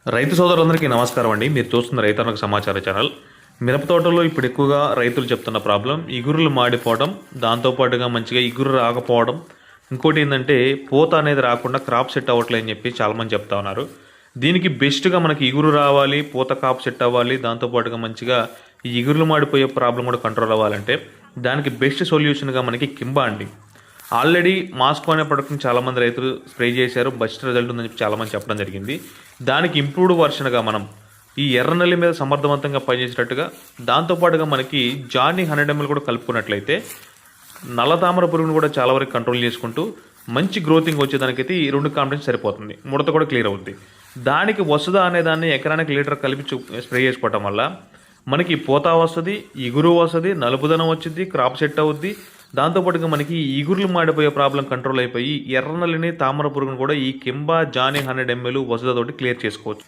రైతు సోదరులందరికీ నమస్కారం అండి. మీరు చూస్తున్న రైతన్నకు సమాచార ఛానల్. మిరప తోటలో ఇప్పుడు ఎక్కువగా రైతులు చెప్తున్న ప్రాబ్లం ఇగురులు మాడిపోవడం, దాంతోపాటుగా మంచిగా ఇగురు రాకపోవడం, ఇంకోటి ఏంటంటే పూత అనేది రాకుండా క్రాప్ సెట్ అవ్వట్లేదు అని చెప్పి చాలామంది చెప్తా ఉన్నారు. దీనికి బెస్ట్గా మనకి ఇగురు రావాలి, పూత కాప్ సెట్ అవ్వాలి, దాంతోపాటుగా మంచిగా ఈ ఇగురులు మాడిపోయే ప్రాబ్లం కూడా కంట్రోల్ అవ్వాలంటే దానికి బెస్ట్ సొల్యూషన్గా మనకి కింబా అండి. ఆల్రెడీ మాస్కో అనే ప్రొడక్ట్ని చాలామంది రైతులు స్ప్రే చేశారు, బెస్ట్ రిజల్ట్ ఉందని చెప్పి చాలామంది చెప్పడం జరిగింది. దానికి ఇంప్రూవ్డ్ వర్షన్గా మనం ఈ ఎర్రనల్లి మీద సమర్థవంతంగా పనిచేసేటట్టుగా దాంతోపాటుగా మనకి జానీ 100 ml కూడా కలుపుకున్నట్లయితే నల్ల తామర పురుగును కూడా చాలా వరకు కంట్రోల్ చేసుకుంటూ మంచి గ్రోతింగ్ వచ్చేదానికైతే ఈ 2 కాంబినేషన్ సరిపోతుంది. ముడత కూడా క్లియర్ అవుతుంది. దానికి వసుదా అనే దాన్ని ఎకరానికి లీటర్ కలిపి స్ప్రే చేసుకోవటం వల్ల మనకి పూత వస్తుంది, ఇగురు వస్తుంది, నలుపుదనం వచ్చింది, క్రాప్ సెట్ అవుద్ది. దాంతోపాటుగా మనకి ఇగుర్లు మాడిపోయే ప్రాబ్లం కంట్రోల్ అయిపోయి ఎర్రనల్లిని తామర పురుగును కూడా ఈ కింబా జానీ 100 ml వసుదతోటి క్లియర్ చేసుకోవచ్చు.